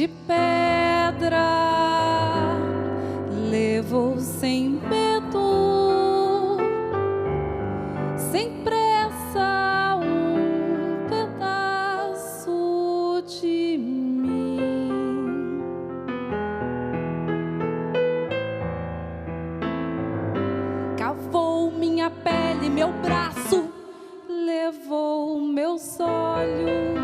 de pedra, levou sem medo, sem pressa, um pedaço de mim. Cavou minha pele, meu braço, levou meus olhos.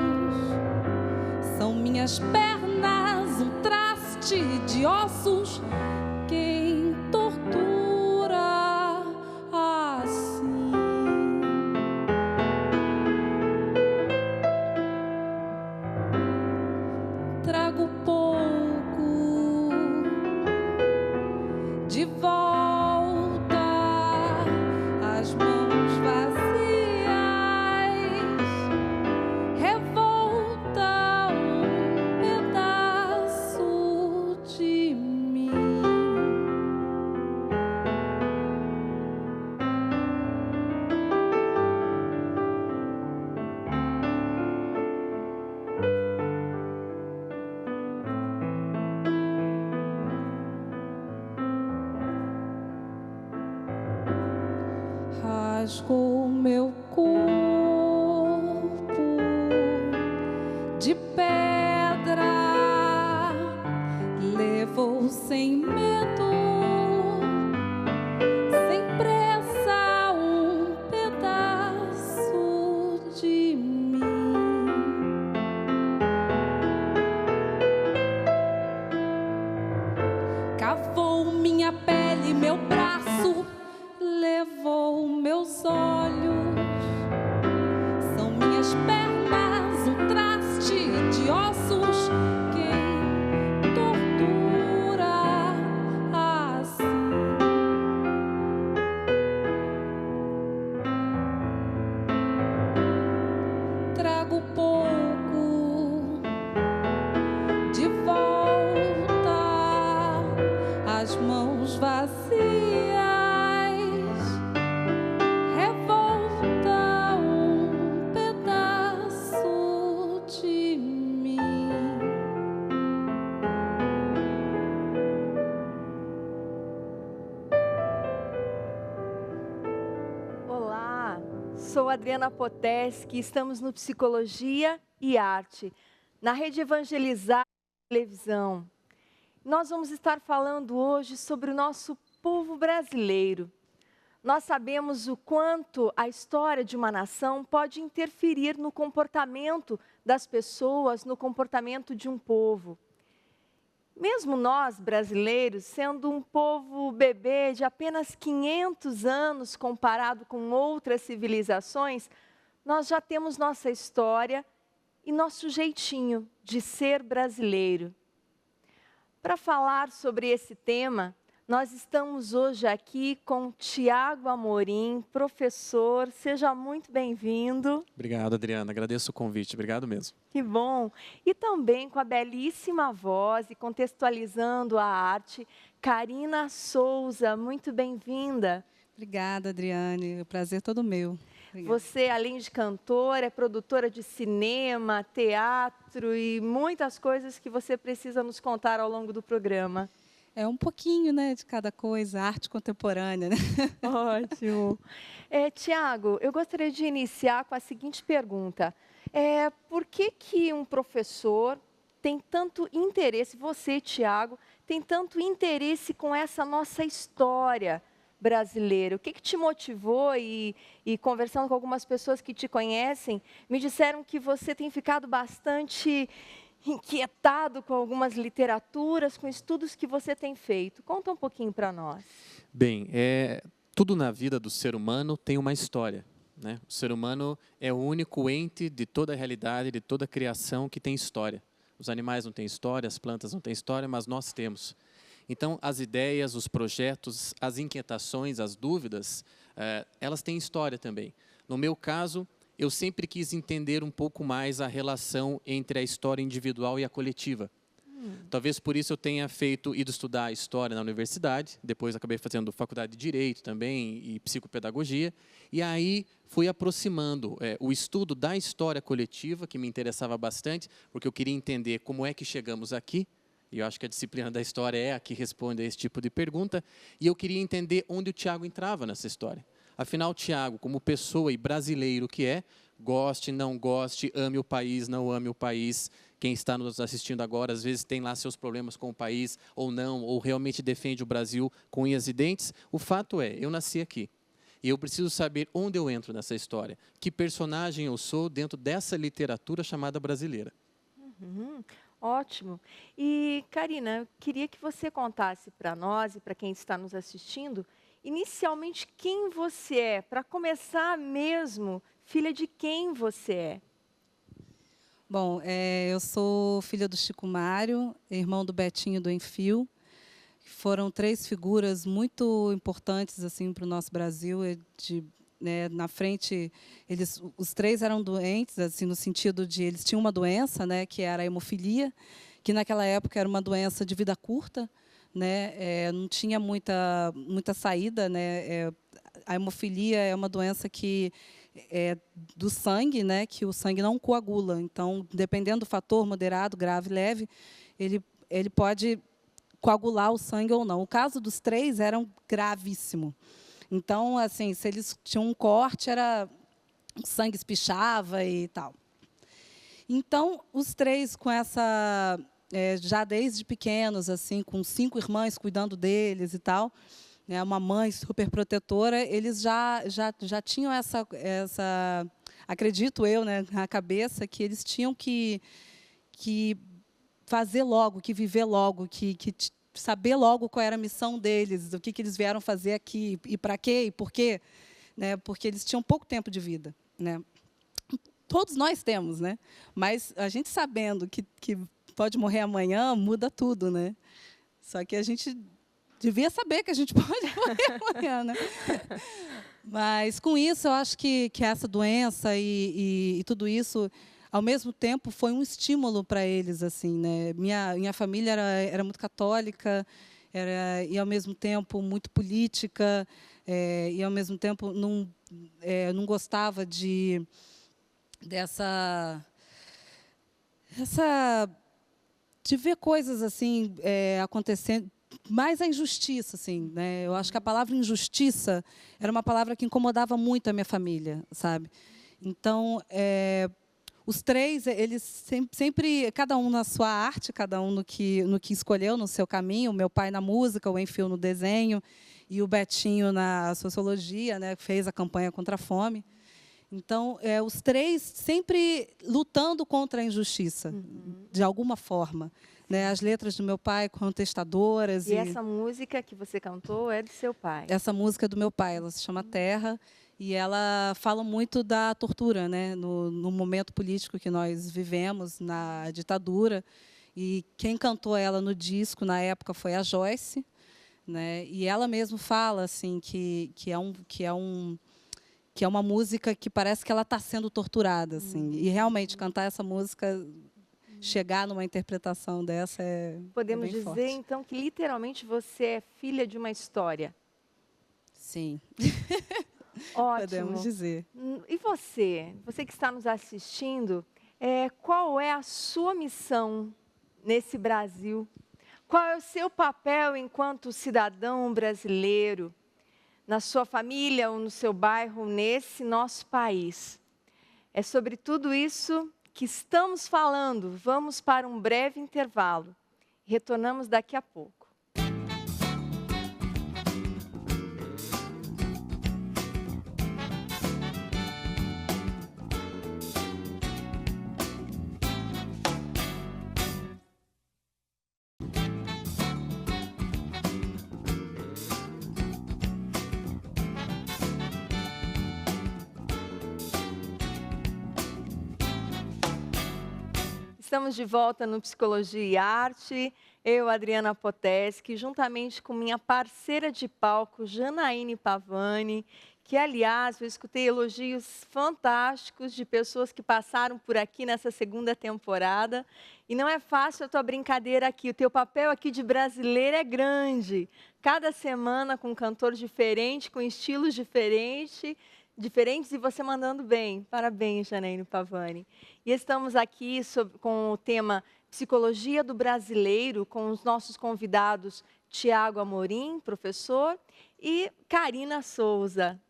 São minhas pernas, um traste de ossos. Quem tortura assim? Trago pouco de volta, as mãos vazias. Revolta, um pedaço de mim. Rasgou meu corpo de pedra, levou sem medo, sem pressa, um pedaço de mim. Cavou minha pele, meu braço, levou meus olhos. São minhas pernas, um traste de ossos. Quem tortura assim? Trago pouco de volta, as mãos vazias. Revolta, um pedaço de mim. Olá, sou Adriana Poteschi, estamos no Psicologia e Arte, na Rede Evangelizar Televisão. Nós vamos estar falando hoje sobre o nosso povo brasileiro. Nós sabemos o quanto a história de uma nação pode interferir no comportamento das pessoas, no comportamento de um povo. Mesmo nós, brasileiros, sendo um povo bebê de apenas 500 anos comparado com outras civilizações, nós já temos nossa história e nosso jeitinho de ser brasileiro. Para falar sobre esse tema, nós estamos hoje aqui com Tiago Amorim, professor. Seja muito bem-vindo. Obrigado, Adriana. Agradeço o convite. Obrigado mesmo. Que bom. E também com a belíssima voz e contextualizando a arte, Karina Souza. Muito bem-vinda. Obrigada, Adriane. O prazer é todo meu. Obrigada. Você, além de cantora, é produtora de cinema, teatro e muitas coisas que você precisa nos contar ao longo do programa. É um pouquinho, né, de cada coisa, arte contemporânea, né? Ótimo. Tiago, eu gostaria de iniciar com a seguinte pergunta. Por que um professor tem tanto interesse, você, Tiago, tem tanto interesse com essa nossa história brasileira? O que te motivou? E conversando com algumas pessoas que te conhecem, me disseram que você tem ficado bastante inquietado com algumas literaturas, com estudos que você tem feito. Conta um pouquinho para nós. Bem, tudo na vida do ser humano tem uma história, né? O ser humano é o único ente de toda a realidade, de toda a criação que tem história. Os animais não têm história, as plantas não têm história, mas nós temos. Então, as ideias, os projetos, as inquietações, as dúvidas, elas têm história também. No meu caso, eu sempre quis entender um pouco mais a relação entre a história individual e a coletiva. Talvez por isso eu tenha ido estudar História na universidade, depois acabei fazendo faculdade de Direito também e Psicopedagogia, e aí fui aproximando o estudo da história coletiva, que me interessava bastante, porque eu queria entender como é que chegamos aqui, e eu acho que a disciplina da história é a que responde a esse tipo de pergunta, e eu queria entender onde o Tiago entrava nessa história. Afinal, Tiago, como pessoa e brasileiro que é, goste, não goste, ame o país, não ame o país, quem está nos assistindo agora, às vezes tem lá seus problemas com o país, ou não, ou realmente defende o Brasil com unhas e dentes. O fato é, eu nasci aqui. E eu preciso saber onde eu entro nessa história. Que personagem eu sou dentro dessa literatura chamada brasileira. Ótimo. E, Karina, eu queria que você contasse para nós e para quem está nos assistindo, inicialmente, quem você é, para começar mesmo, filha de quem você é? Bom, eu sou filha do Chico Mário, irmão do Betinho do Enfio. Foram três figuras muito importantes assim para o nosso Brasil. Né, na frente, os três eram doentes, assim, no sentido de eles tinham uma doença, né, que era a hemofilia, que naquela época era uma doença de vida curta, né, não tinha muita saída, né, a hemofilia é uma doença que do sangue, né, que o sangue não coagula. Então, dependendo do fator, moderado, grave, leve, ele pode coagular o sangue ou não. O caso dos três era gravíssimo. Então, assim, se eles tinham um corte, o sangue espichava e tal. Então, os três com essa, já desde pequenos, assim, com 5 irmãs cuidando deles e tal, né, uma mãe super protetora, eles já tinham essa, acredito eu, né, na cabeça, que eles tinham que fazer logo, que viver logo, que saber logo qual era a missão deles, o que eles vieram fazer aqui, e para quê, e por quê, né, porque eles tinham pouco tempo de vida, né. Todos nós temos, né, mas a gente sabendo que pode morrer amanhã, muda tudo, né. Só que a gente devia saber que a gente pode morrer amanhã, né. Mas, com isso, eu acho que essa doença e tudo isso, ao mesmo tempo, foi um estímulo para eles, assim, né. Minha família era muito católica, e, ao mesmo tempo, muito política, e, ao mesmo tempo, não gostava de ver coisas assim acontecendo, mais a injustiça, assim, né? Eu acho que a palavra injustiça era uma palavra que incomodava muito a minha família, sabe? Então, os três, eles sempre, cada um na sua arte, cada um no que escolheu, no seu caminho. O meu pai na música, o Enfio no desenho, e o Betinho na sociologia, né? Fez a campanha contra a fome. Então, os três sempre lutando contra a injustiça, de alguma forma, né? As letras do meu pai contestadoras. E essa música que você cantou é do seu pai? Essa música é do meu pai, ela se chama Terra, e ela fala muito da tortura, né? No momento político que nós vivemos, na ditadura. E quem cantou ela no disco, na época, foi a Joyce, né? E ela mesma fala assim, que é uma música que parece que ela está sendo torturada, assim. E realmente cantar essa música, chegar numa interpretação dessa Podemos bem dizer forte. então que literalmente você é filha de uma história. Sim. Ótimo. Podemos dizer. E você que está nos assistindo, qual é a sua missão nesse Brasil? Qual é o seu papel enquanto cidadão brasileiro? Na sua família ou no seu bairro, nesse nosso país. É sobre tudo isso que estamos falando. Vamos para um breve intervalo. Retornamos daqui a pouco. Estamos de volta no Psicologia e Arte. Eu, Adriana Poteschi, juntamente com minha parceira de palco, Janaíne Pavani, que, aliás, eu escutei elogios fantásticos de pessoas que passaram por aqui nessa segunda temporada. E não é fácil a tua brincadeira aqui, o teu papel aqui de brasileira é grande. Cada semana com um cantor diferente, com estilos diferentes e você mandando bem. Parabéns, Janaína Pavani. E estamos aqui com o tema Psicologia do Brasileiro, com os nossos convidados Tiago Amorim, professor, e Karina Souza.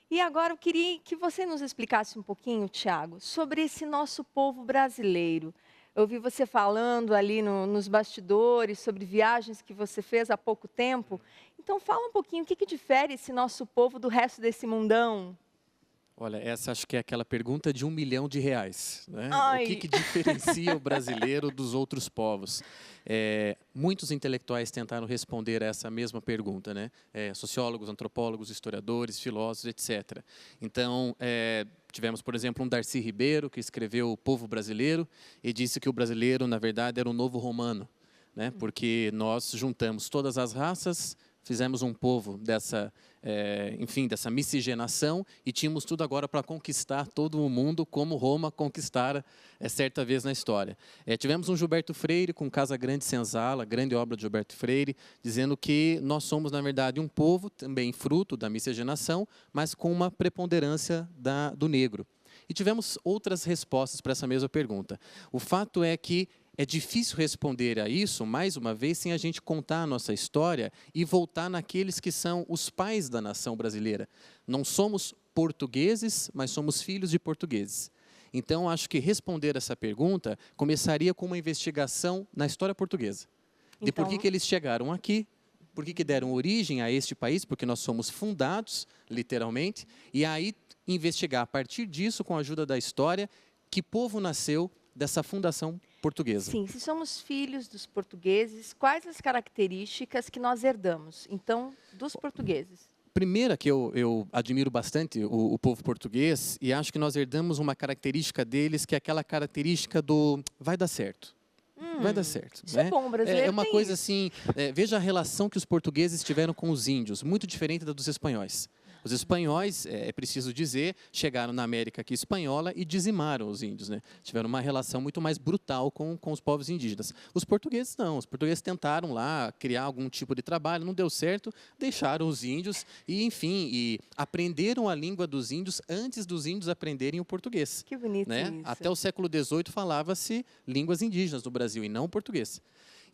E agora eu queria que você nos explicasse um pouquinho, Tiago, sobre esse nosso povo brasileiro. Eu ouvi você falando ali nos bastidores sobre viagens que você fez há pouco tempo. Então fala um pouquinho, o que difere esse nosso povo do resto desse mundão? Olha, essa acho que é aquela pergunta de R$1 milhão, né? Ai. O que diferencia o brasileiro dos outros povos? Muitos intelectuais tentaram responder a essa mesma pergunta, né? Sociólogos, antropólogos, historiadores, filósofos, etc. Então, tivemos, por exemplo, um Darcy Ribeiro, que escreveu O Povo Brasileiro, e disse que o brasileiro, na verdade, era o novo romano, né? Porque nós juntamos todas as raças, fizemos um povo dessa miscigenação e tínhamos tudo agora para conquistar todo o mundo como Roma conquistara certa vez na história. Tivemos um Gilberto Freire com Casa Grande Senzala, grande obra de Gilberto Freire, dizendo que nós somos, na verdade, um povo também fruto da miscigenação, mas com uma preponderância do negro. E tivemos outras respostas para essa mesma pergunta. O fato é que é difícil responder a isso, mais uma vez, sem a gente contar a nossa história e voltar naqueles que são os pais da nação brasileira. Não somos portugueses, mas somos filhos de portugueses. Então, acho que responder essa pergunta começaria com uma investigação na história portuguesa. De por que eles chegaram aqui, por que deram origem a este país, porque nós somos fundados, literalmente, e aí investigar, a partir disso, com a ajuda da história, que povo nasceu dessa fundação portuguesa. Sim, se somos filhos dos portugueses, quais as características que nós herdamos, então, dos portugueses? Primeira, que eu admiro bastante o povo português, e acho que nós herdamos uma característica deles, que é aquela característica do vai dar certo. Vai dar certo. Isso né? é bom, brasileiro É uma tem coisa isso. assim, veja a relação que os portugueses tiveram com os índios, muito diferente da dos espanhóis. Os espanhóis, é preciso dizer, chegaram na América aqui espanhola e dizimaram os índios, né? Tiveram uma relação muito mais brutal com os povos indígenas. Os portugueses não, os portugueses tentaram lá criar algum tipo de trabalho, não deu certo, deixaram os índios e, enfim, aprenderam a língua dos índios antes dos índios aprenderem o português. Que bonito né? isso. Até o século XVIII falava-se línguas indígenas no Brasil e não português.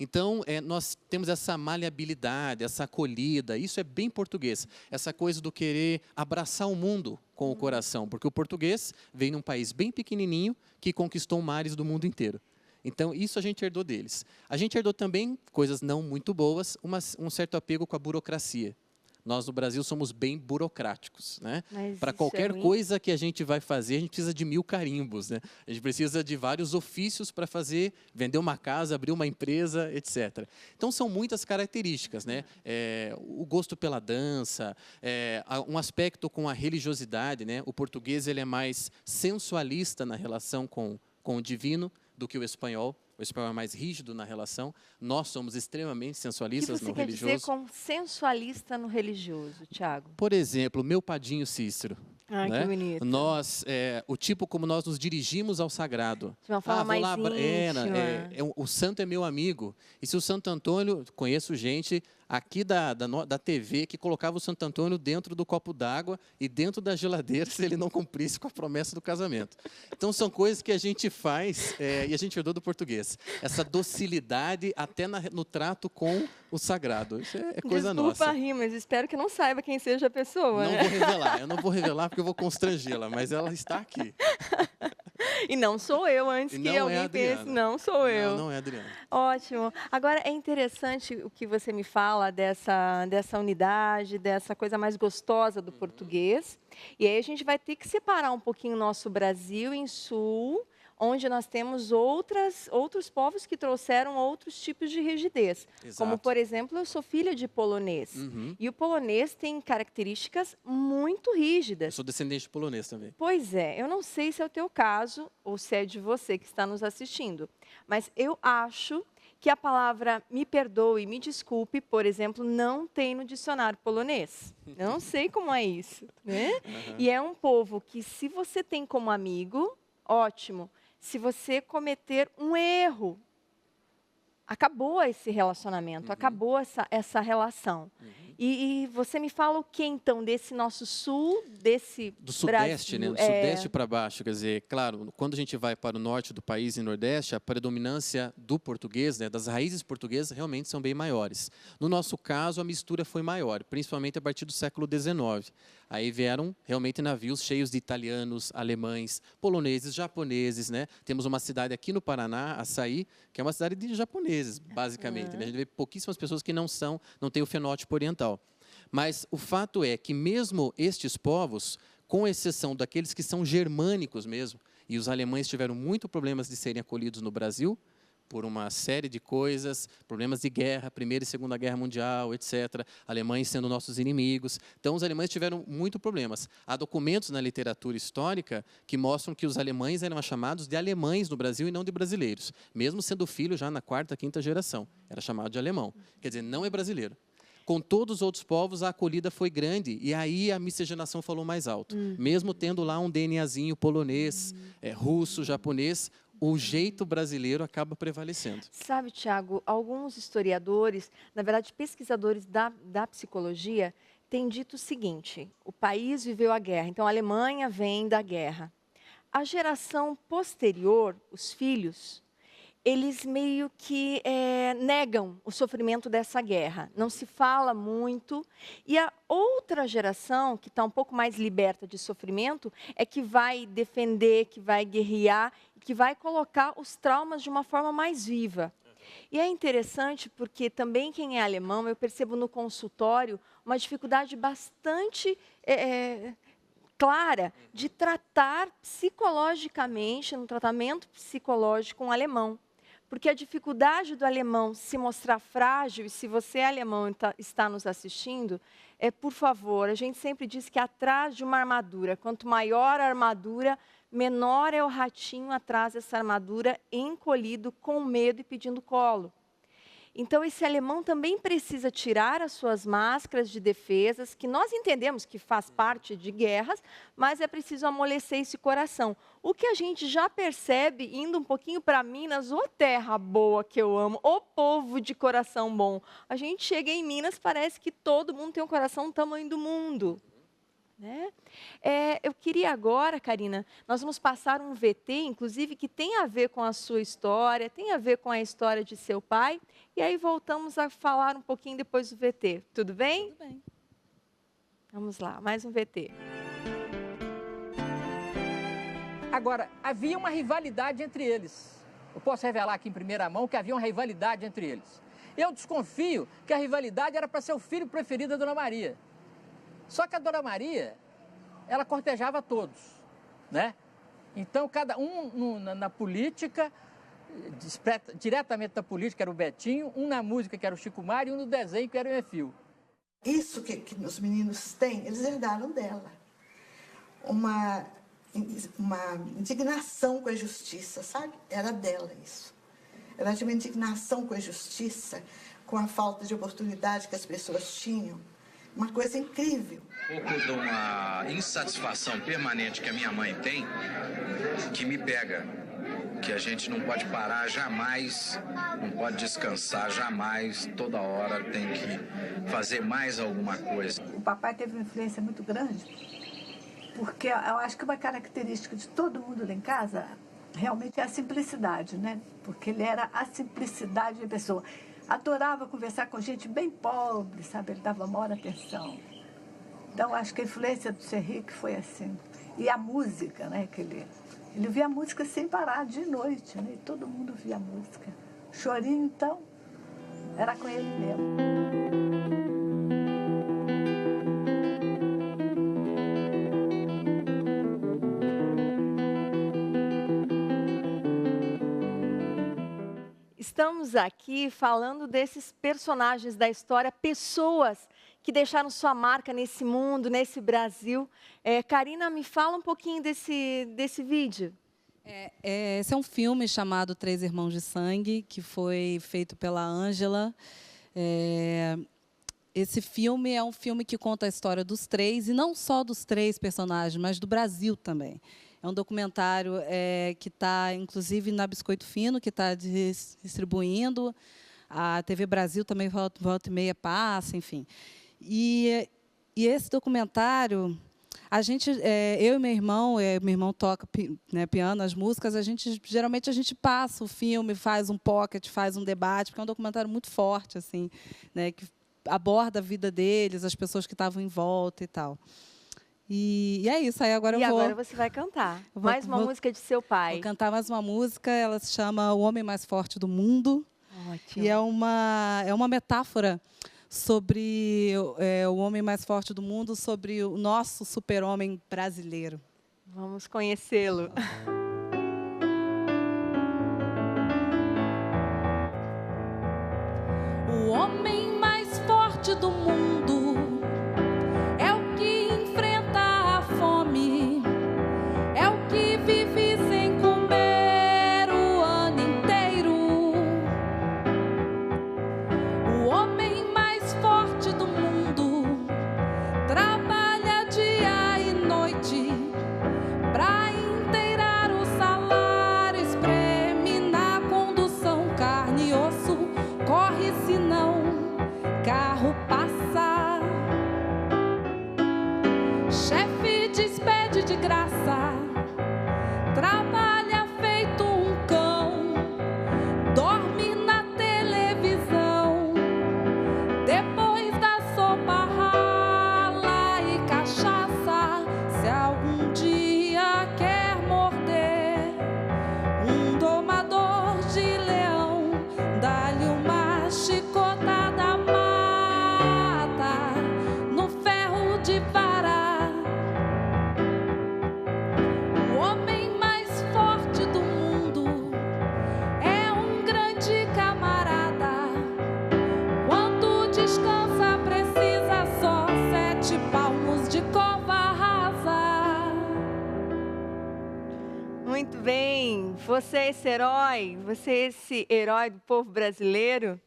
Então, nós temos essa maleabilidade, essa acolhida, isso é bem português. Essa coisa do querer abraçar o mundo com o coração, porque o português veio num país bem pequenininho que conquistou mares do mundo inteiro. Então, isso a gente herdou deles. A gente herdou também, coisas não muito boas, um certo apego com a burocracia. Nós, no Brasil, somos bem burocráticos, né? Para qualquer coisa que a gente vai fazer, a gente precisa de 1000 carimbos, né? A gente precisa de vários ofícios para fazer, vender uma casa, abrir uma empresa, etc. Então, são muitas características, né? O gosto pela dança, um aspecto com a religiosidade, né? O português ele é mais sensualista na relação com o divino do que o espanhol. O espanhol é mais rígido na relação. Nós somos extremamente sensualistas no religioso. O que você quer dizer com sensualista no religioso, Tiago? Por exemplo, meu padinho Cícero. Ai, né? que bonito. Nós, o tipo como nós nos dirigimos ao sagrado. De uma forma mais íntima. O santo é meu amigo. E se o Santo Antônio, conheço gente aqui da TV que colocava o Santo Antônio dentro do copo d'água e dentro da geladeira se ele não cumprisse com a promessa do casamento. Então, são coisas que a gente faz e a gente herdou do português. Essa docilidade até no trato com o sagrado. Isso é coisa nossa. Desculpa rir, mas espero que não saiba quem seja a pessoa. Não vou revelar. Eu não vou revelar porque eu vou constrangê-la, mas ela está aqui. E não sou eu, antes que alguém pense, não sou eu. Não é a Adriana. Ótimo. Agora, é interessante o que você me fala dessa unidade, dessa coisa mais gostosa do português. E aí a gente vai ter que separar um pouquinho o nosso Brasil em sul, onde nós temos outros povos que trouxeram outros tipos de rigidez. Exato. Como, por exemplo, eu sou filha de polonês. E o polonês tem características muito rígidas. Eu sou descendente de polonês também. Pois é, eu não sei se é o teu caso ou se é de você que está nos assistindo, mas eu acho que a palavra me perdoe, me desculpe, por exemplo, não tem no dicionário polonês. Eu não sei como é isso, né? E é um povo que, se você tem como amigo, ótimo. Se você cometer um erro, acabou esse relacionamento, acabou essa relação. E você me fala o que, então, desse nosso sul, desse do sudeste, Brasil? né? Do sudeste para baixo, quer dizer, claro, quando a gente vai para o norte do país e nordeste, a predominância do português, né, das raízes portuguesas, realmente são bem maiores. No nosso caso, a mistura foi maior, principalmente a partir do século XIX. Aí vieram realmente navios cheios de italianos, alemães, poloneses, japoneses, né? Temos uma cidade aqui no Paraná, Açaí, que é uma cidade de japoneses, basicamente, né? A gente vê pouquíssimas pessoas que não têm o fenótipo oriental. Mas o fato é que mesmo estes povos, com exceção daqueles que são germânicos mesmo, e os alemães tiveram muito problemas de serem acolhidos no Brasil, por uma série de coisas, problemas de guerra, Primeira e Segunda Guerra Mundial, etc., alemães sendo nossos inimigos. Então, os alemães tiveram muitos problemas. Há documentos na literatura histórica que mostram que os alemães eram chamados de alemães no Brasil e não de brasileiros, mesmo sendo filho já na quarta, quinta geração. Era chamado de alemão. Quer dizer, não é brasileiro. Com todos os outros povos, a acolhida foi grande, e aí a miscigenação falou mais alto. Mesmo tendo lá um DNAzinho polonês, russo, japonês, o jeito brasileiro acaba prevalecendo. Sabe, Tiago, alguns historiadores, na verdade pesquisadores da psicologia, têm dito o seguinte: o país viveu a guerra, então a Alemanha vem da guerra. A geração posterior, os filhos, eles meio que negam o sofrimento dessa guerra. Não se fala muito. E a outra geração, que está um pouco mais liberta de sofrimento, é que vai defender, que vai guerrear, que vai colocar os traumas de uma forma mais viva. E é interessante porque também quem é alemão, eu percebo no consultório uma dificuldade bastante clara de tratar psicologicamente, no tratamento psicológico, um alemão. Porque a dificuldade do alemão se mostrar frágil, e se você é alemão e está nos assistindo, por favor, a gente sempre diz que atrás de uma armadura, quanto maior a armadura, menor é o ratinho atrás dessa armadura, encolhido, com medo e pedindo colo. Então, esse alemão também precisa tirar as suas máscaras de defesas, que nós entendemos que faz parte de guerras, mas é preciso amolecer esse coração. O que a gente já percebe, indo um pouquinho para Minas, ô terra boa que eu amo, ô povo de coração bom. A gente chega em Minas, parece que todo mundo tem um coração do tamanho do mundo. Né? Eu queria agora, Karina, nós vamos passar um VT, inclusive, que tem a ver com a sua história, tem a ver com a história de seu pai, e aí voltamos a falar um pouquinho depois do VT. Tudo bem? Tudo bem. Vamos lá, mais um VT. Agora, havia uma rivalidade entre eles. Eu posso revelar aqui em primeira mão que havia uma rivalidade entre eles. Eu desconfio que a rivalidade era para ser o filho preferido da Dona Maria. Só que a Dona Maria, ela cortejava todos, né? Então, cada um na política, diretamente da política era o Betinho, um na música que era o Chico Mário e um no desenho que era o Enfio. Isso que os meninos têm, eles herdaram dela. Uma indignação com a justiça, sabe? Era dela isso. Ela tinha uma indignação com a justiça, com a falta de oportunidade que as pessoas tinham. Uma coisa incrível. Um pouco de uma insatisfação permanente que a minha mãe tem, que me pega, que a gente não pode parar jamais, não pode descansar jamais, toda hora tem que fazer mais alguma coisa. O papai teve uma influência muito grande, porque eu acho que uma característica de todo mundo lá em casa realmente é a simplicidade, né? Porque ele era a simplicidade de pessoa. Adorava conversar com gente bem pobre, sabe? Ele dava maior atenção. Então, acho que a influência do ser rico foi assim. E a música, né? Que ele via a música sem parar, de noite, né? E todo mundo via a música. Chorinho, então, era com ele mesmo. Estamos aqui falando desses personagens da história, pessoas que deixaram sua marca nesse mundo, nesse Brasil. Karina, me fala um pouquinho desse vídeo. Esse é um filme chamado Três Irmãos de Sangue, que foi feito pela Ângela. Esse filme é um filme que conta a história dos três, e não só dos três personagens, mas do Brasil também. É um documentário que está, inclusive, na Biscoito Fino, que está distribuindo. A TV Brasil também volta e meia passa, enfim. E esse documentário, eu e meu irmão toca piano, as músicas, geralmente a gente passa o filme, faz um pocket, faz um debate, porque é um documentário muito forte, assim, né, que aborda a vida deles, as pessoas que estavam em volta e tal. E é isso, aí agora agora você vai cantar mais uma música de seu pai. Vou cantar mais uma música, ela se chama O Homem Mais Forte do Mundo. Ótimo. E é uma metáfora sobre o homem mais forte do mundo, sobre o nosso super-homem brasileiro. Vamos conhecê-lo. O homem mais forte do mundo é o que enfrenta a fome, é o que vive sem comer o ano inteiro. O homem mais forte do mundo trabalha dia e noite pra inteirar o salário, espreme na condução carne e osso, corre senão carro passa. Chefe despede de graça, trabalha feito um cão, dorme na televisão, depois da sopa rala e cachaça. Se algum dia quer morder um domador de leão, dá-lhe uma chicotada, mata no ferro de vara. O homem mais forte do mundo é um grande camarada. Quando descansa, precisa só 7 palmos de cova rasa. Muito bem, você é esse herói do povo brasileiro?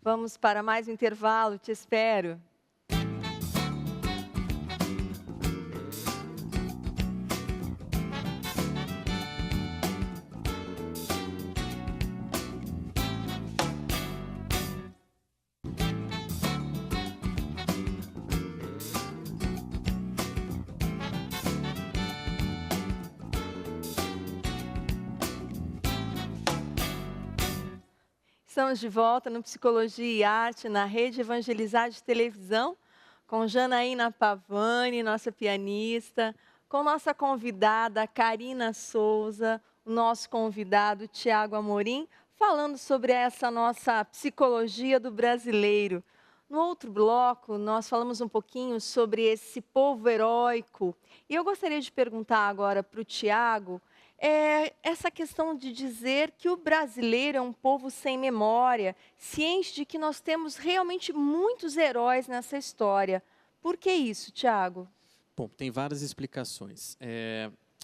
Vamos para mais um intervalo, te espero. Estamos de volta no Psicologia e Arte, na Rede Evangelizar de Televisão, com Janaína Pavani, nossa pianista, com nossa convidada Karina Souza, o nosso convidado Tiago Amorim, falando sobre essa nossa psicologia do brasileiro. No outro bloco, nós falamos um pouquinho sobre esse povo heróico. E eu gostaria de perguntar agora para o Tiago, essa questão de dizer que o brasileiro é um povo sem memória, ciente de que nós temos realmente muitos heróis nessa história. Por que isso, Tiago? Bom, tem várias explicações.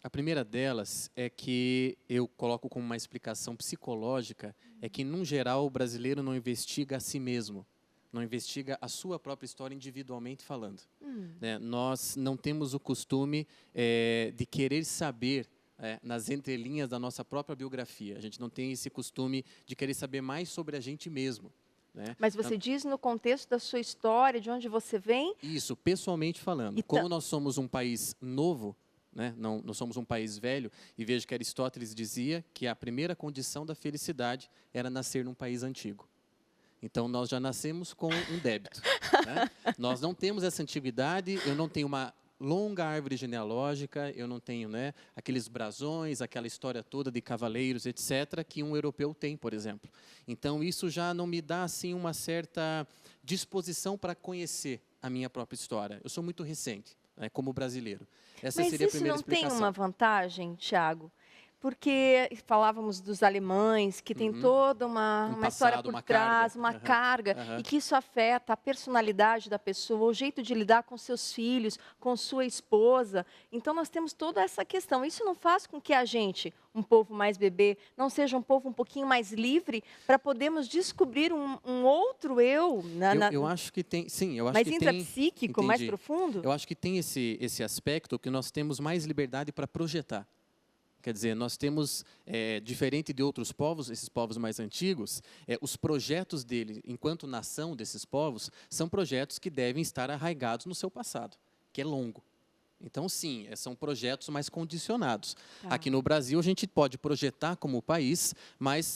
A primeira delas é que eu coloco como uma explicação psicológica, é que, num geral, o brasileiro não investiga a si mesmo, não investiga a sua própria história individualmente falando. Nós não temos o costume de querer saber nas entrelinhas da nossa própria biografia. A gente não tem esse costume de querer saber mais sobre a gente mesmo. Né? Mas você diz no contexto da sua história, de onde você vem? Isso, pessoalmente falando. Como nós somos um país novo, né? Não somos um país velho, e vejo que Aristóteles dizia que a primeira condição da felicidade era nascer num país antigo. Então, nós já nascemos com um débito. Né? Nós não temos essa antiguidade, eu não tenho uma longa árvore genealógica, eu não tenho, né, aqueles brasões, aquela história toda de cavaleiros, etc., que um europeu tem, por exemplo. Então, isso já não me dá assim, uma certa disposição para conhecer a minha própria história. Eu sou muito recente, né, como brasileiro. Essa Mas seria a isso primeira não explicação. tem uma vantagem, Tiago? porque falávamos dos alemães, que tem toda uma história passado, por uma trás, carga. uma carga, e que isso afeta a personalidade da pessoa, o jeito de lidar com seus filhos, com sua esposa. Então, nós temos toda essa questão. Isso não faz com que a gente, um povo mais bebê, não seja um povo um pouquinho mais livre para podermos descobrir um outro eu? Eu acho que tem, sim, eu acho mais que tem. intrapsíquico, mais Entendi. profundo? Eu acho que tem esse aspecto que nós temos mais liberdade para projetar. Quer dizer, nós temos, diferente de outros povos, esses povos mais antigos, os projetos deles, enquanto nação desses povos, são projetos que devem estar arraigados no seu passado, que é longo. Então, sim, são projetos mais condicionados. Tá. Aqui no Brasil, a gente pode projetar como país,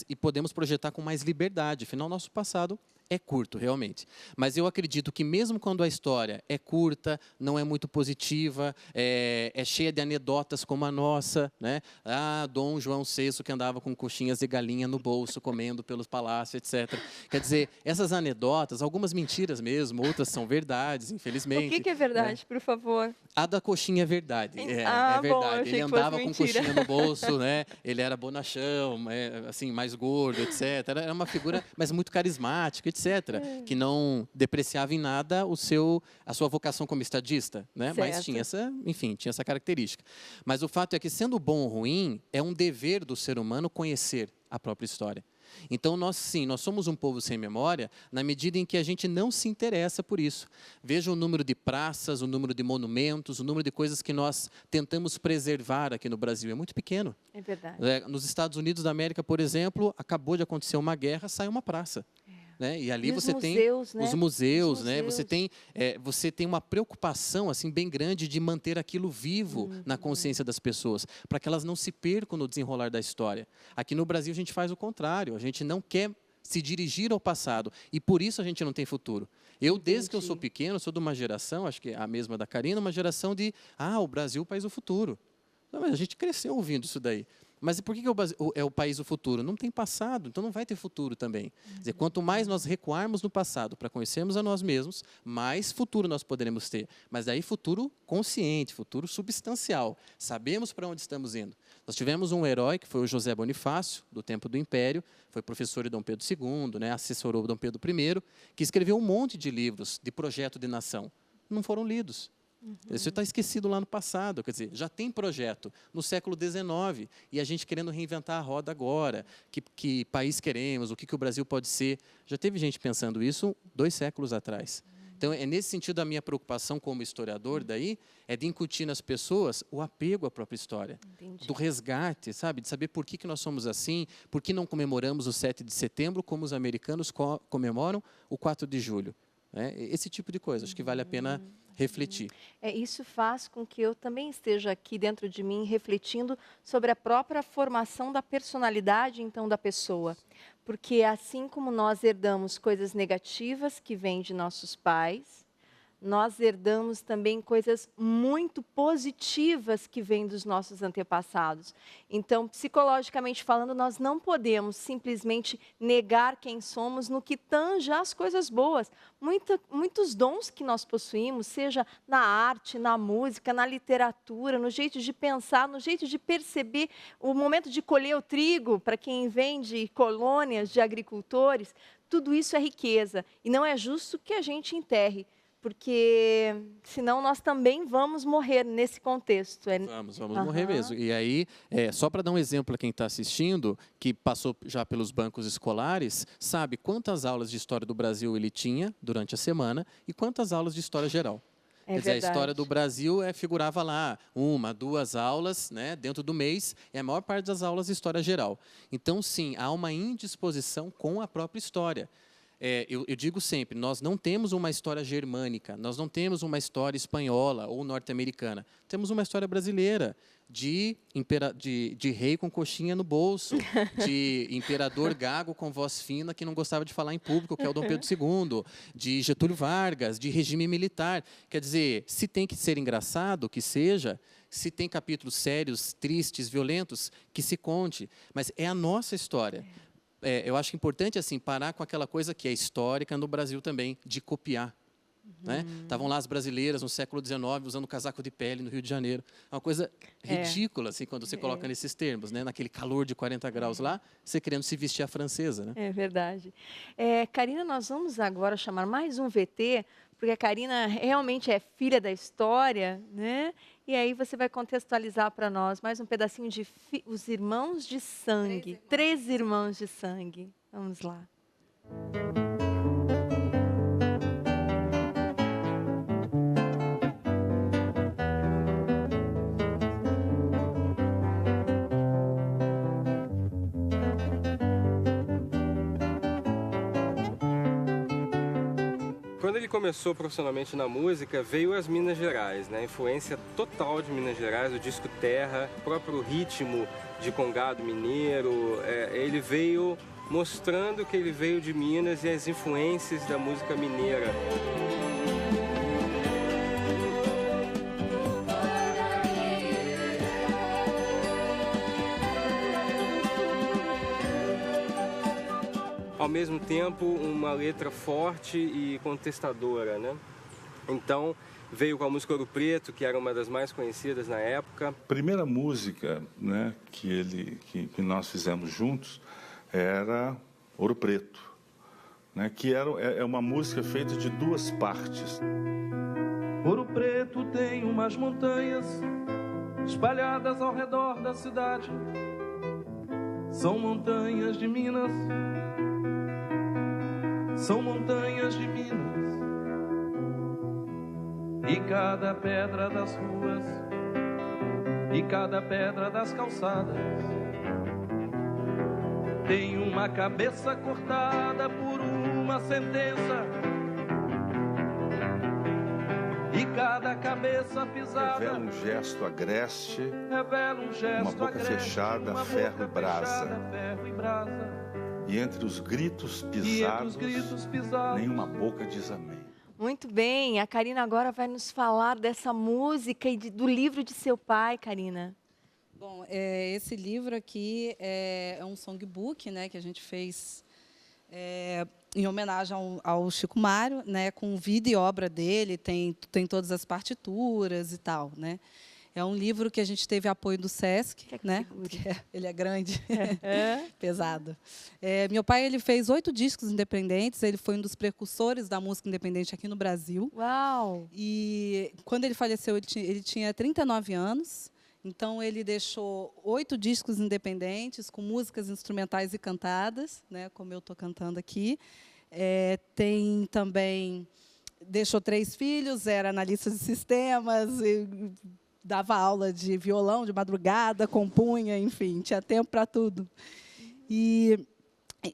e podemos projetar com mais liberdade. Afinal, nosso passado é curto, realmente. Mas eu acredito que mesmo quando a história é curta, não é muito positiva, é cheia de anedotas como a nossa, né? Ah, Dom João VI que andava com coxinhas de galinha no bolso, comendo pelos palácios, etc. Quer dizer, essas anedotas, algumas mentiras mesmo, outras são verdades, infelizmente. O que é verdade, por favor? A da coxinha é verdade, é verdade. Bom, eu achei Ele que fosse andava com mentira. coxinha no bolso, né? Ele era bonachão, assim, mais gordo, etc. Era uma figura, mas muito carismática, etc. Que não depreciava em nada a sua vocação como estadista, né? Mas tinha tinha essa característica. Mas o fato é que, sendo bom ou ruim, é um dever do ser humano conhecer a própria história. Então, nós somos um povo sem memória na medida em que a gente não se interessa por isso. Veja o número de praças, o número de monumentos, o número de coisas que nós tentamos preservar aqui no Brasil. É muito pequeno. É verdade. Nos Estados Unidos da América, por exemplo, acabou de acontecer uma guerra, sai uma praça. Né? E ali você tem os museus, né? Você tem uma preocupação assim bem grande de manter aquilo vivo na consciência das pessoas, para que elas não se percam no desenrolar da história. Aqui no Brasil a gente faz o contrário, a gente não quer se dirigir ao passado e por isso a gente não tem futuro. Desde que eu sou pequeno, sou de uma geração, acho que é a mesma da Karina, uma geração de o Brasil é o país do futuro. Não, mas a gente cresceu ouvindo isso daí. Mas por que é o país do futuro? Não tem passado, então não vai ter futuro também. Quer dizer, quanto mais nós recuarmos no passado para conhecermos a nós mesmos, mais futuro nós poderemos ter. Mas daí futuro consciente, futuro substancial. Sabemos para onde estamos indo. Nós tivemos um herói, que foi o José Bonifácio, do tempo do Império, foi professor de Dom Pedro II, né, assessorou Dom Pedro I, que escreveu um monte de livros de projeto de nação. Não foram lidos. Isso está esquecido lá no passado, quer dizer, já tem projeto no século XIX e a gente querendo reinventar a roda agora, que país queremos, o que o Brasil pode ser. Já teve gente pensando isso 2 séculos atrás. Então, é nesse sentido a minha preocupação como historiador daí, é de incutir nas pessoas o apego à própria história, do resgate, sabe, de saber por que nós somos assim, por que não comemoramos o 7 de setembro como os americanos comemoram o 4 de julho. Esse tipo de coisa, acho que vale a pena refletir. Isso faz com que eu também esteja aqui dentro de mim refletindo sobre a própria formação da personalidade, então, da pessoa. Porque assim como nós herdamos coisas negativas que vêm de nossos pais, nós herdamos também coisas muito positivas que vêm dos nossos antepassados. Então, psicologicamente falando, nós não podemos simplesmente negar quem somos no que tange as coisas boas. Muitos dons que nós possuímos, seja na arte, na música, na literatura, no jeito de pensar, no jeito de perceber o momento de colher o trigo, para quem vem de colônias de agricultores, tudo isso é riqueza. E não é justo que a gente enterre, porque senão nós também vamos morrer nesse contexto. Vamos morrer mesmo. E aí, só para dar um exemplo a quem está assistindo, que passou já pelos bancos escolares, sabe quantas aulas de história do Brasil ele tinha durante a semana e quantas aulas de história geral. Quer dizer, a história do Brasil figurava lá 1, 2 aulas, né, dentro do mês, e a maior parte das aulas de história geral. Então, sim, há uma indisposição com a própria história. Eu digo sempre, nós não temos uma história germânica, nós não temos uma história espanhola ou norte-americana. Temos uma história brasileira de rei com coxinha no bolso, de imperador gago com voz fina que não gostava de falar em público, que é o Dom Pedro II, de Getúlio Vargas, de regime militar. Quer dizer, se tem que ser engraçado, que seja, se tem capítulos sérios, tristes, violentos, que se conte. Mas é a nossa história. Eu acho importante assim parar com aquela coisa que é histórica no Brasil também, de copiar. Né? Estavam lá as brasileiras no século XIX usando casaco de pele no Rio de Janeiro. É uma coisa ridícula assim, quando você coloca nesses termos. Né? Naquele calor de 40 graus lá, você querendo se vestir à francesa. Né? É verdade. Karina, nós vamos agora chamar mais um VT, porque a Karina realmente é filha da história, né? E aí você vai contextualizar para nós mais um pedacinho de Os Irmãos de Sangue. Três Irmãos de Sangue. Vamos lá. Quando ele começou profissionalmente na música, veio as Minas Gerais, né? A influência total de Minas Gerais, o disco Terra, o próprio ritmo de Congado Mineiro. Ele veio mostrando que ele veio de Minas e as influências da música mineira. Ao mesmo tempo, uma letra forte e contestadora, né? Então, veio com a música Ouro Preto, que era uma das mais conhecidas na época. A primeira música, né, que nós fizemos juntos era Ouro Preto, né, que é uma música feita de duas partes. Ouro Preto tem umas montanhas espalhadas ao redor da cidade. São montanhas de Minas. São montanhas de Minas, e cada pedra das ruas, e cada pedra das calçadas tem uma cabeça cortada por uma sentença, e cada cabeça pisada revela um gesto agreste, uma boca fechada, ferro e brasa. E entre os gritos pisados, nenhuma boca diz amém. Muito bem, a Karina agora vai nos falar dessa música e do livro de seu pai, Karina. Bom, esse livro aqui é um songbook, né, que a gente fez em homenagem ao Chico Mário, né, com vida e obra dele, tem todas as partituras e tal, né? É um livro que a gente teve apoio do Sesc, né? Ele é grande, pesado. Meu pai ele fez 8 discos independentes, ele foi um dos precursores da música independente aqui no Brasil. Uau! E quando ele faleceu, ele tinha 39 anos, então ele deixou 8 discos independentes, com músicas instrumentais e cantadas, né? Como eu estou cantando aqui. Tem também... Deixou 3 filhos, era analista de sistemas... dava aula de violão de madrugada, compunha, enfim, tinha tempo para tudo. E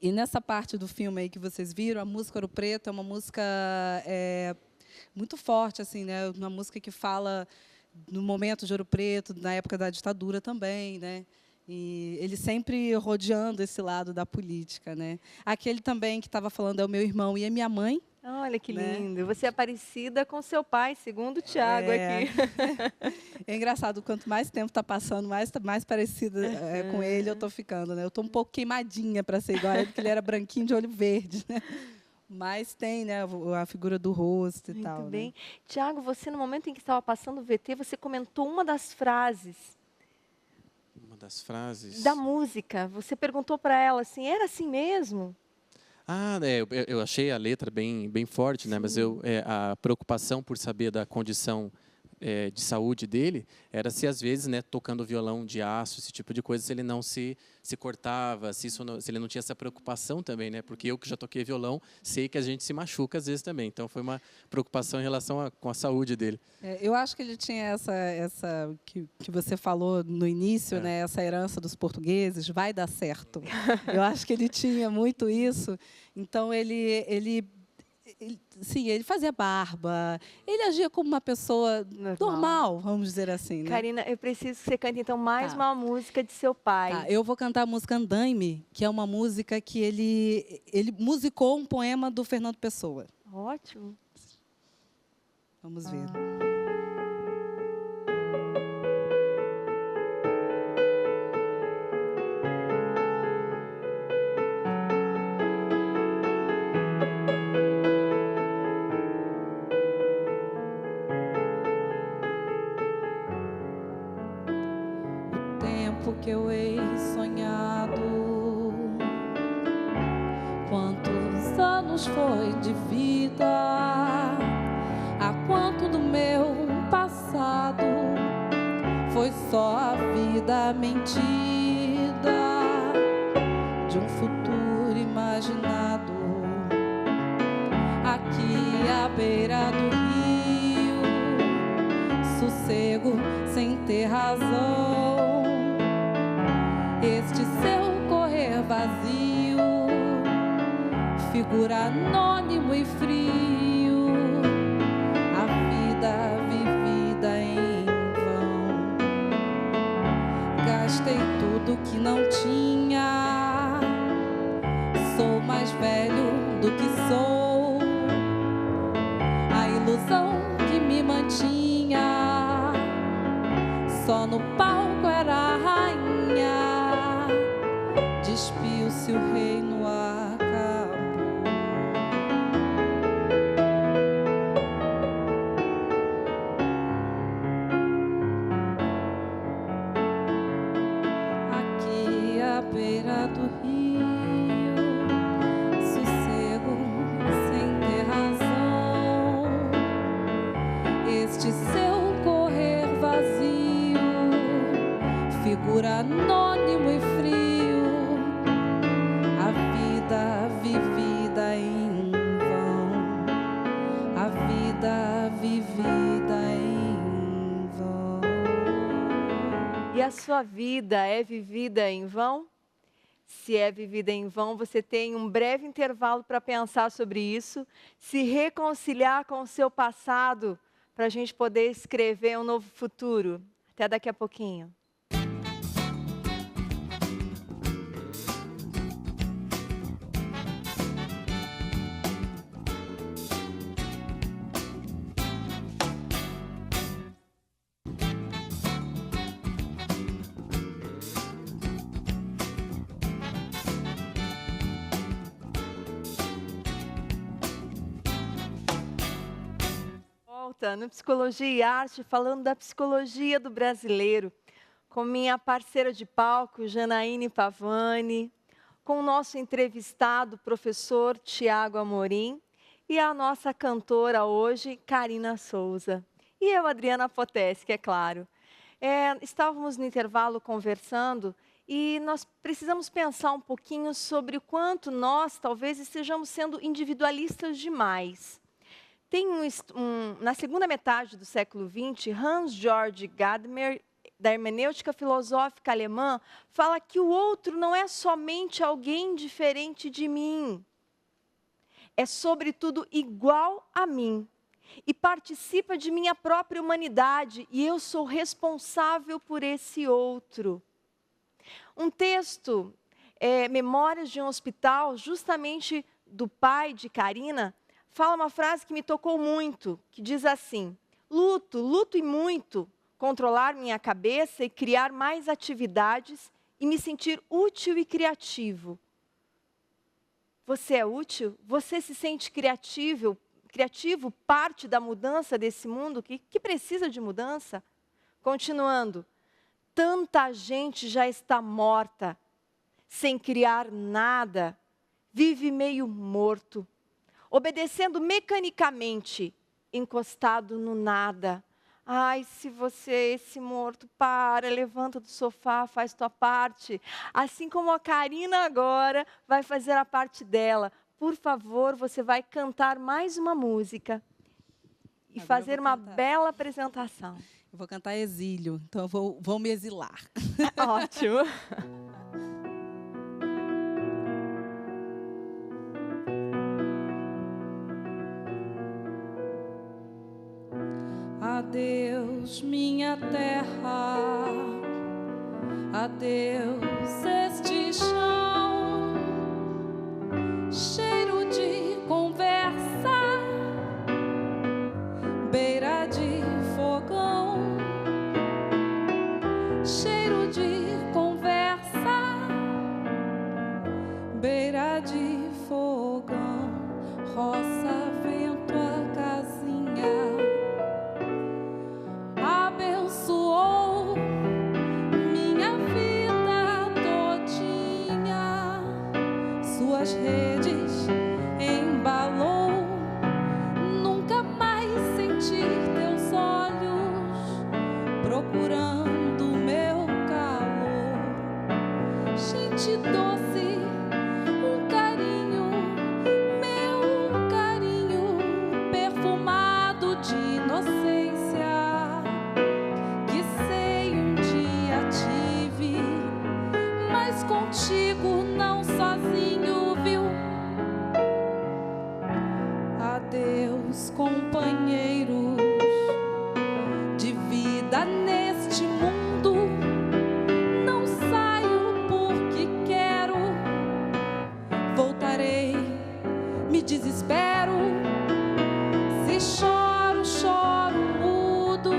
nessa parte do filme aí que vocês viram, a música Ouro Preto é uma música muito forte, assim, né? Uma música que fala no momento de Ouro Preto, na época da ditadura também, né? E ele sempre rodeando esse lado da política, né? Aquele também que estava falando é o meu irmão e a minha mãe. Olha que lindo. Você é parecida com seu pai, segundo o Tiago aqui. É engraçado, quanto mais tempo está passando, mais parecida com ele eu estou ficando, né? Eu estou um pouco queimadinha para ser igual a ele, porque ele era branquinho de olho verde, né? Mas tem, né, a figura do rosto e tal. Muito bem. Né? Tiago, você, no momento em que estava passando o VT, você comentou uma das frases. Uma das frases? Da música. Você perguntou para ela assim, era assim mesmo? Eu achei a letra bem forte, né? Mas a preocupação por saber da condição de saúde dele era se, às vezes, né, tocando violão de aço, esse tipo de coisa, se ele não se cortava, se ele não tinha essa preocupação também, né? Porque eu que já toquei violão, sei que a gente se machuca às vezes também. Então, foi uma preocupação em relação com a saúde dele. Eu acho que ele tinha essa que você falou no início, né? Essa herança dos portugueses, vai dar certo. Eu acho que ele tinha muito isso. Então, ele fazia barba, ele agia como uma pessoa normal, vamos dizer assim. Né? Karina, eu preciso que você cante, então, mais uma música de seu pai. Eu vou cantar a música Andaime, que é uma música que ele musicou um poema do Fernando Pessoa. Ótimo. Vamos ver. anos foi de vida? Há quanto do meu passado foi só a vida mentida de um futuro imaginado aqui à beira do rio, sossego sem ter razão. Este seu correr vazio, figura anônimo e frio, a vida vivida em vão. Gastei tudo que não tinha, sou mais velho do que sou. A ilusão que me mantinha só no palco era a rainha. Despiu-se o reino acabou. Aqui à beira do rio, sossego sem ter razão. Este seu correr vazio, figura anônimo e frio, a vida vivida em vão, a vida vivida em vão. E a sua vida é vivida em vão? Se é vivida em vão, você tem um breve intervalo para pensar sobre isso, se reconciliar com o seu passado, para a gente poder escrever um novo futuro. Até daqui a pouquinho. No Psicologia e Arte, falando da psicologia do brasileiro, com minha parceira de palco, Janaíne Pavani, com o nosso entrevistado, professor Tiago Amorim, e a nossa cantora hoje, Karina Souza. E eu, Adriana Poteschi, é claro. Estávamos no intervalo conversando e nós precisamos pensar um pouquinho sobre o quanto nós, talvez, estejamos sendo individualistas demais. Tem na segunda metade do século XX, Hans-Georg Gadamer, da hermenêutica filosófica alemã, fala que o outro não é somente alguém diferente de mim, é sobretudo igual a mim e participa de minha própria humanidade e eu sou responsável por esse outro. Um texto, Memórias de um Hospital, justamente do pai de Karina, fala uma frase que me tocou muito, que diz assim: luto e muito, controlar minha cabeça e criar mais atividades e me sentir útil e criativo. Você é útil? Você se sente criativo, parte da mudança desse mundo que precisa de mudança? Continuando, tanta gente já está morta, sem criar nada, vive meio morto, obedecendo mecanicamente, encostado no nada. Ai, se você é esse morto, levanta do sofá, faz tua parte. Assim como a Karina agora vai fazer a parte dela. Por favor, você vai cantar mais uma música e fazer uma bela apresentação. Eu vou cantar Exílio, então eu vou me exilar. Ótimo. Adeus, minha terra, adeus, este chão, cheiro de conversa, beira de fogão, cheiro de conversa, beira de fogão, roça, vento, a casinha. Abençoou minha vida todinha, suas redes em embalou. Nunca mais sentir teus olhos procurando meu calor. Gente doce, um carinho, meu carinho perfumado de inocência, que sei um dia tive, mas contigo não sozinho, viu? Adeus, companheiros de vida neste mundo. Não saio porque quero, voltarei, me desespero. Se choro, choro mudo,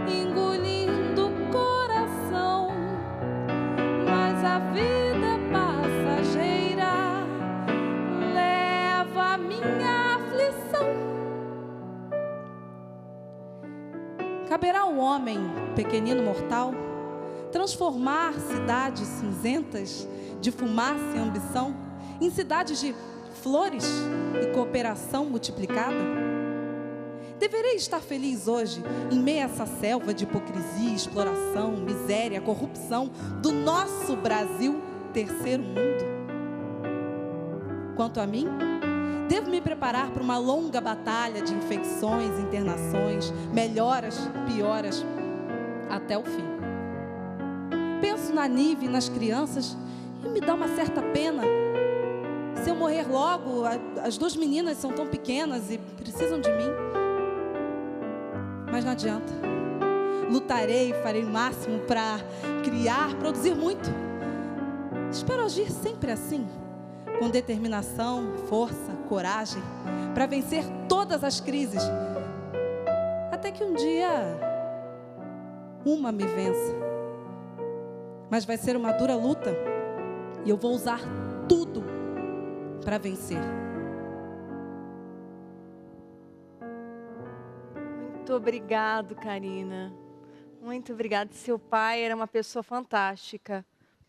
engolindo o coração. Mas a vida é passageira, leva a minha aflição. Caberá ao homem, pequenino mortal, transformar cidades cinzentas de fumaça e ambição em cidades de flores e cooperação multiplicada? Deverei estar feliz hoje em meio a essa selva de hipocrisia, exploração, miséria, corrupção do nosso Brasil, terceiro mundo? Quanto a mim, devo me preparar para uma longa batalha de infecções, internações, melhoras, pioras, até o fim. Penso na Nive e nas crianças e me dá uma certa pena. Se eu morrer logo, as duas meninas são tão pequenas e precisam de mim. Mas não adianta. Lutarei e farei o máximo para criar, produzir muito. Espero agir sempre assim, com determinação, força, coragem, para vencer todas as crises. Até que um dia, uma me vença. Mas vai ser uma dura luta e eu vou usar tudo para vencer. Muito obrigado, Karina. Muito obrigada. Seu pai era uma pessoa fantástica,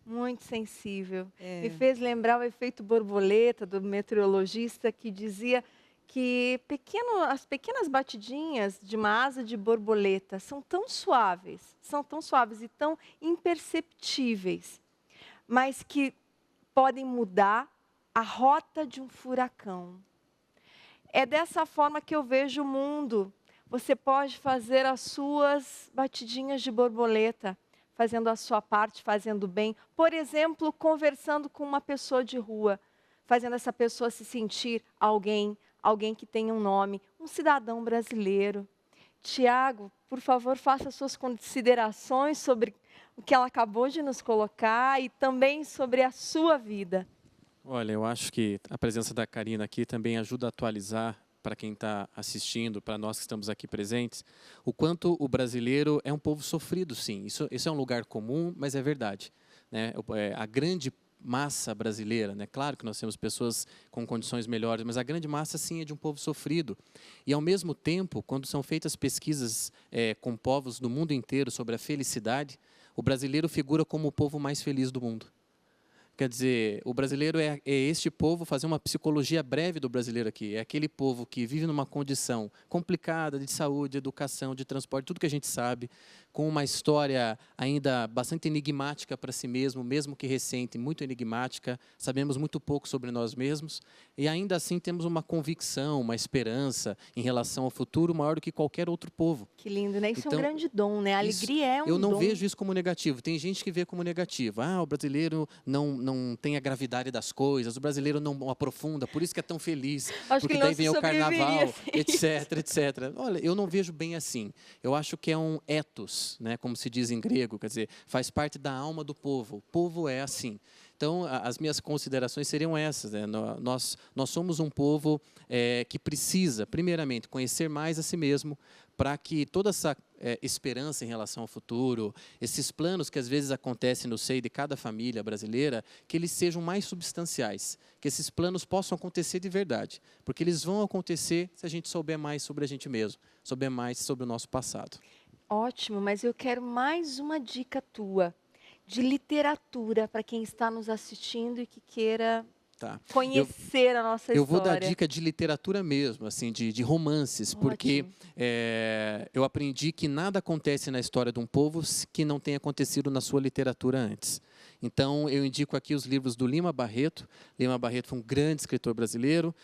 muito sensível. Me fez lembrar o efeito borboleta do meteorologista que dizia que as pequenas batidinhas de uma asa de borboleta são tão suaves e tão imperceptíveis, mas que podem mudar a rota de um furacão. É dessa forma que eu vejo o mundo. Você pode fazer as suas batidinhas de borboleta, fazendo a sua parte, fazendo bem. Por exemplo, conversando com uma pessoa de rua, fazendo essa pessoa se sentir alguém que tem um nome, um cidadão brasileiro. Tiago, por favor, faça suas considerações sobre o que ela acabou de nos colocar e também sobre a sua vida. Olha, eu acho que a presença da Karina aqui também ajuda a atualizar para quem está assistindo, para nós que estamos aqui presentes, o quanto o brasileiro é um povo sofrido, sim. Isso é um lugar comum, mas é verdade, né? A grande massa brasileira, né? Claro que nós temos pessoas com condições melhores, mas a grande massa, sim, é de um povo sofrido. E, ao mesmo tempo, quando são feitas pesquisas com povos do mundo inteiro sobre a felicidade, o brasileiro figura como o povo mais feliz do mundo. Quer dizer, o brasileiro é este povo, fazer uma psicologia breve do brasileiro aqui, é aquele povo que vive numa condição complicada de saúde, educação, de transporte, tudo que a gente sabe, com uma história ainda bastante enigmática para si mesmo que recente, muito enigmática, sabemos muito pouco sobre nós mesmos, e ainda assim temos uma convicção, uma esperança em relação ao futuro maior do que qualquer outro povo. Que lindo, né? Isso então, é um grande dom, né? A alegria é um dom. Eu não vejo isso como negativo. Tem gente que vê como negativo. O brasileiro não tem a gravidade das coisas, o brasileiro não aprofunda, por isso que é tão feliz, acho porque daí vem o carnaval, etc. Olha, eu não vejo bem assim. Eu acho que é um ethos, né, como se diz em grego, quer dizer, faz parte da alma do povo. O povo é assim. Então, as minhas considerações seriam essas. Né? Nós somos um povo que precisa, primeiramente, conhecer mais a si mesmo, para que toda essa esperança em relação ao futuro, esses planos que às vezes acontecem no seio de cada família brasileira, que eles sejam mais substanciais, que esses planos possam acontecer de verdade, porque eles vão acontecer se a gente souber mais sobre a gente mesmo, souber mais sobre o nosso passado. Ótimo, mas eu quero mais uma dica tua de literatura para quem está nos assistindo e que queira Tá. conhecer a nossa história. Eu vou dar dica de literatura mesmo, assim, de romances, porque eu aprendi que nada acontece na história de um povo que não tenha acontecido na sua literatura antes. Então, eu indico aqui os livros do Lima Barreto. Lima Barreto foi um grande escritor brasileiro,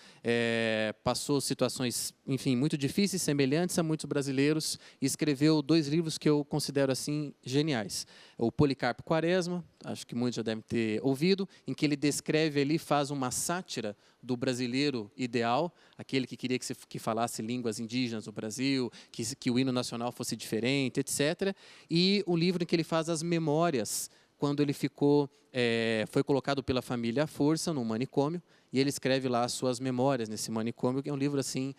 passou situações, enfim, muito difíceis, semelhantes a muitos brasileiros, e escreveu 2 livros que eu considero, assim, geniais. O Policarpo Quaresma, acho que muitos já devem ter ouvido, em que ele descreve ali, faz uma sátira do brasileiro ideal, aquele que queria que falasse línguas indígenas do Brasil, que o hino nacional fosse diferente, etc. E o livro em que ele faz as memórias, quando ele foi colocado pela família à força num manicômio, e ele escreve lá as suas memórias nesse manicômio, que é um livro assim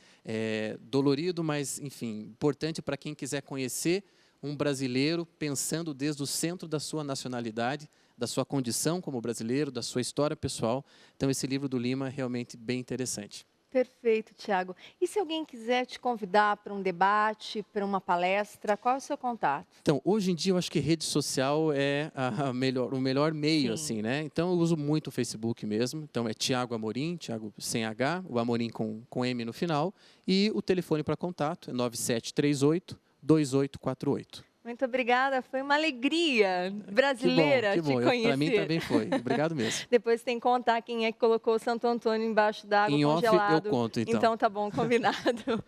dolorido, mas, enfim, importante para quem quiser conhecer um brasileiro pensando desde o centro da sua nacionalidade, da sua condição como brasileiro, da sua história pessoal. Então, esse livro do Lima é realmente bem interessante. Perfeito, Tiago. E se alguém quiser te convidar para um debate, para uma palestra, qual é o seu contato? Então, hoje em dia, eu acho que rede social é o melhor meio, assim, né? Então, eu uso muito o Facebook mesmo. Então, é Tiago Amorim, Tiago sem H, o Amorim com M no final. E o telefone para contato é 9738-2848. Muito obrigada, foi uma alegria brasileira que bom. te conhecer. Para mim também foi. Obrigado mesmo. Depois tem que contar quem é que colocou o Santo Antônio embaixo d'água congelado. Em off eu conto, então. Então tá bom, combinado.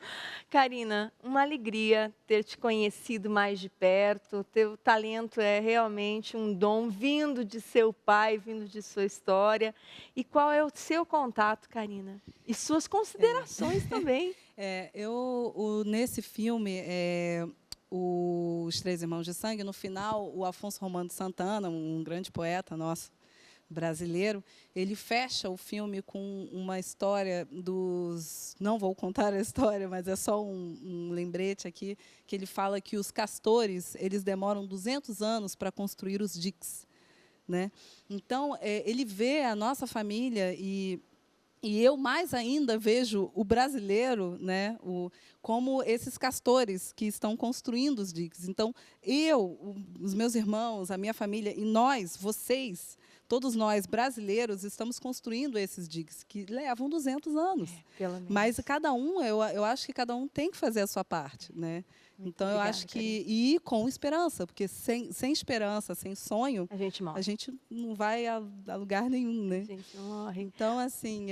Karina, uma alegria ter te conhecido mais de perto. Teu talento é realmente um dom vindo de seu pai, vindo de sua história. E qual é o seu contato, Karina? E suas considerações também. Nesse filme... Os Três Irmãos de Sangue, no final, o Afonso Romano de Santana, um grande poeta nosso brasileiro, ele fecha o filme com uma história dos... Não vou contar a história, mas é só um lembrete aqui, que ele fala que os castores eles demoram 200 anos para construir os diques, né? Então, ele vê a nossa família e eu, mais ainda, vejo o brasileiro, né, como esses castores que estão construindo os diques. Então, os meus irmãos, a minha família e nós, vocês, todos nós brasileiros, estamos construindo esses diques que levam 200 anos. Pelo menos. Mas cada um, eu acho que cada um tem que fazer a sua parte, né? Então, eu acho que... E com esperança, porque sem esperança, sem sonho, a gente morre. A gente não vai a lugar nenhum, né? A gente morre. Então, assim,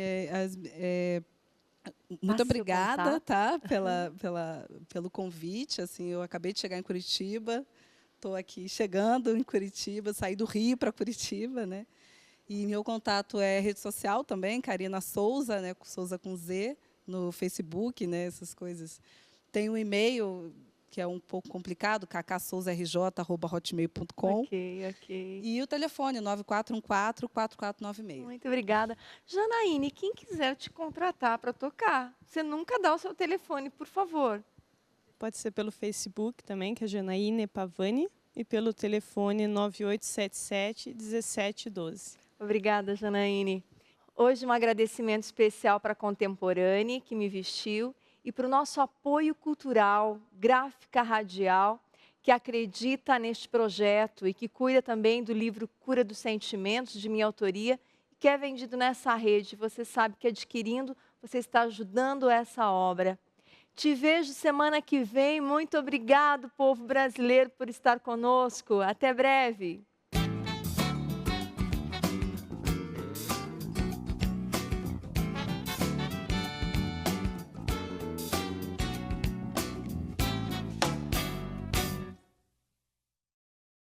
muito obrigada, tá? Pelo convite. Assim, eu acabei de chegar em Curitiba, estou aqui chegando em Curitiba, saí do Rio para Curitiba, né? E meu contato é rede social também, Karina Souza, né? Souza com Z, no Facebook, né? Essas coisas. Tem um e-mail que é um pouco complicado, kksouzarj@hotmail.com. Ok. E o telefone, 9414-4496. Muito obrigada. Janaíne, quem quiser te contratar para tocar, você nunca dá o seu telefone, por favor. Pode ser pelo Facebook também, que é Janaíne Pavani, e pelo telefone 9877-1712. Obrigada, Janaíne. Hoje, um agradecimento especial para a Contemporânea, que me vestiu, e para o nosso apoio cultural, Gráfica Radial, que acredita neste projeto e que cuida também do livro Cura dos Sentimentos, de minha autoria, que é vendido nessa rede. Você sabe que adquirindo, você está ajudando essa obra. Te vejo semana que vem. Muito obrigado, povo brasileiro, por estar conosco. Até breve.